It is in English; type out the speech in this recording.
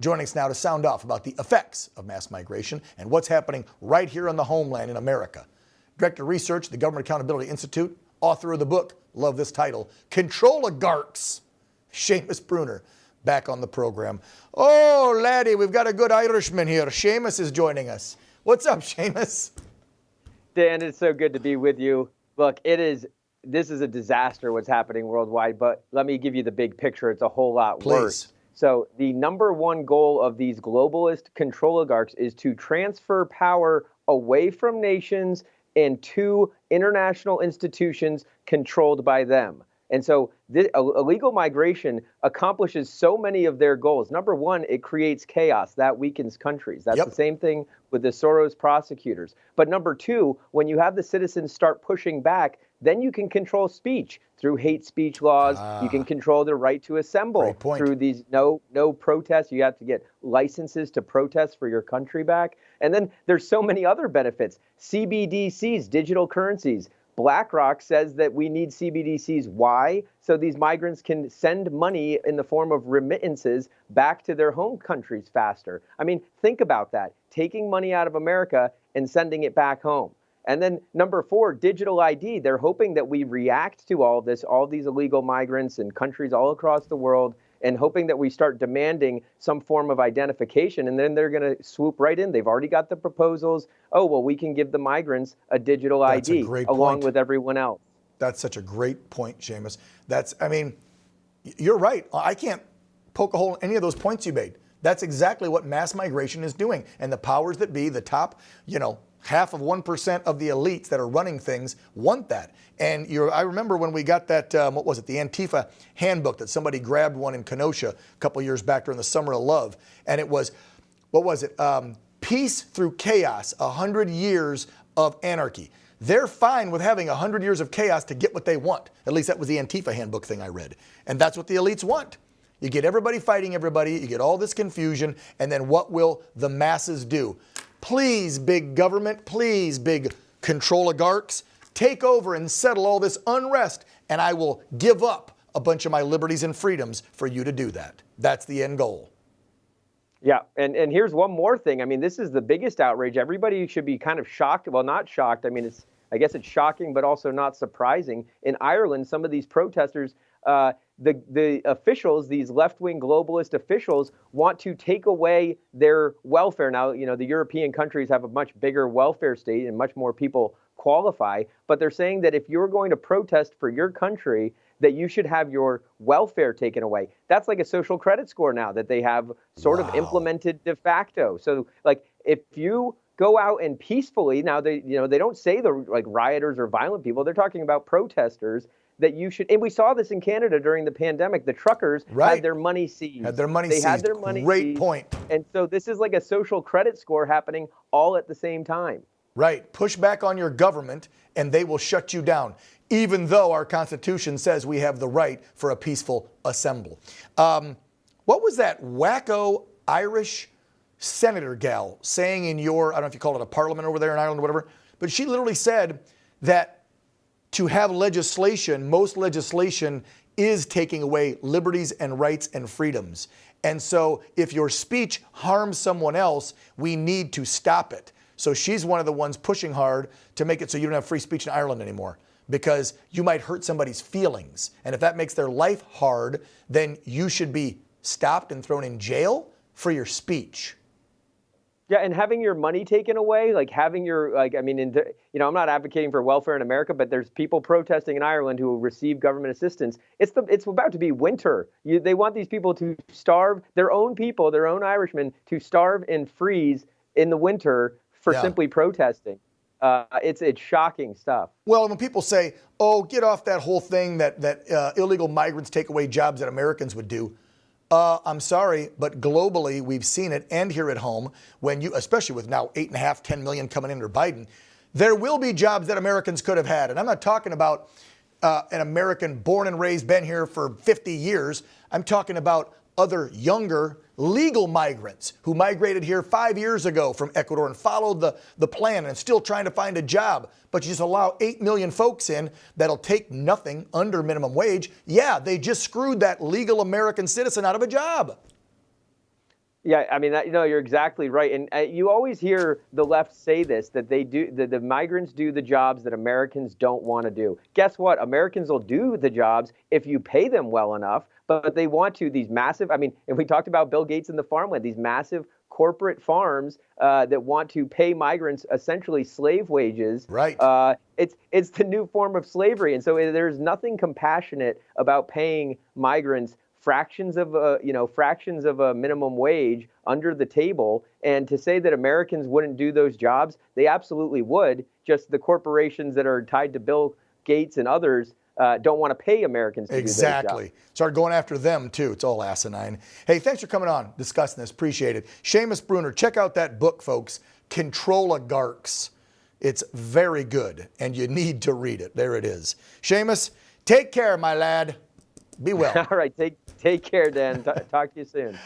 joining us now to sound off about the effects of mass migration and what's happening right here on the homeland in America. Director of Research, the Government Accountability Institute, author of the book, love this title, Controligarchs, Seamus Bruner, back on the program. Oh, laddie, we've got a good Irishman here. Seamus is joining us. What's up, Seamus? Dan, it's so good to be with you. Look, this is a disaster what's happening worldwide, but let me give you the big picture. It's a whole lot worse. So the number one goal of these globalist controligarchs is to transfer power away from nations and to international institutions controlled by them. And so illegal migration accomplishes so many of their goals. Number one, it creates chaos. That weakens countries. That's the same thing with the Soros prosecutors. But number two, when you have the citizens start pushing back, then you can control speech through hate speech laws. You can control the right to assemble through these no protests. You have to get licenses to protest for your country back. And then there's so many other benefits. CBDCs, digital currencies. BlackRock says that we need CBDCs. Why? So these migrants can send money in the form of remittances back to their home countries faster. I mean, think about that. Taking money out of America and sending it back home. And then number four, digital ID. They're hoping that we react to all this, all these illegal migrants in countries all across the world, and hoping that we start demanding some form of identification, and then they're going to swoop right in. They've already got the proposals. Oh, well, we can give the migrants a digital ID along with everyone else. That's such a great point, Seamus. I mean, you're right. I can't poke a hole in any of those points you made. That's exactly what mass migration is doing. And the powers that be, the top, half of 1% of the elites that are running things want that. And I remember when we got that, the Antifa handbook that somebody grabbed one in Kenosha a couple years back during the Summer of Love. And it was, Peace Through Chaos, 100 Years of Anarchy. They're fine with having 100 years of chaos to get what they want. At least that was the Antifa handbook thing I read. And that's what the elites want. You get everybody fighting everybody, you get all this confusion, and then what will the masses do? Please, big government, please, big controligarchs, take over and settle all this unrest, and I will give up a bunch of my liberties and freedoms for you to do that. That's the end goal. Yeah, and here's one more thing. I mean, this is the biggest outrage. Everybody should be kind of shocked. Well, not shocked. I mean, I guess it's shocking, but also not surprising. In Ireland, some of these protesters, the officials, these left-wing globalist officials, want to take away their welfare. Now, the European countries have a much bigger welfare state and much more people qualify, but they're saying that if you're going to protest for your country, that you should have your welfare taken away. That's like a social credit score now that they have sort of implemented de facto. So, like, if you go out and peacefully, now they don't say the rioters or violent people, they're talking about protesters, that you should, and we saw this in Canada during the pandemic, the truckers had their money seized. Had their money seized. Great point. And so this is like a social credit score happening all at the same time. Right. Push back on your government and they will shut you down, even though our Constitution says we have the right for a peaceful assembly. What was that wacko Irish senator gal saying in your, I don't know if you call it a parliament over there in Ireland or whatever, but she literally said that to have legislation, most legislation is taking away liberties and rights and freedoms. And so if your speech harms someone else, we need to stop it. So she's one of the ones pushing hard to make it so you don't have free speech in Ireland anymore, because you might hurt somebody's feelings. And if that makes their life hard, then you should be stopped and thrown in jail for your speech. Yeah, and having your money taken away, like having your, I'm not advocating for welfare in America, but there's people protesting in Ireland who will receive government assistance. It's about to be winter. They want these people to starve, their own people, their own Irishmen, to starve and freeze in the winter for simply protesting. It's shocking stuff. Well, when people say, oh, get off that whole thing that illegal migrants take away jobs that Americans would do, I'm sorry, but globally, we've seen it, and here at home, when especially with now 8.5, 10 million coming in under Biden, there will be jobs that Americans could have had. And I'm not talking about an American born and raised, been here for 50 years. I'm talking about other younger legal migrants who migrated here 5 years ago from Ecuador and followed the plan and still trying to find a job. But you just allow 8 million folks in that'll take nothing under minimum wage. Yeah, they just screwed that legal American citizen out of a job. Yeah, I mean, you're exactly right. And you always hear the left say this, that the migrants do the jobs that Americans don't want to do. Guess what? Americans will do the jobs if you pay them well enough, but they want to, these massive, I mean, and we talked about Bill Gates and the farmland, these massive corporate farms that want to pay migrants essentially slave wages. Right. It's the new form of slavery. And so there's nothing compassionate about paying migrants fractions of a minimum wage under the table. And to say that Americans wouldn't do those jobs, they absolutely would. Just the corporations that are tied to Bill Gates and others don't want to pay Americans to do those jobs. Exactly. Start going after them too. It's all asinine. Hey, thanks for coming on, discussing this. Appreciate it. Seamus Bruner, check out that book, folks. Controligarchs. It's very good, and you need to read it. There it is. Seamus, take care, my lad. Be well. All right. Take care, Dan. Talk to you soon.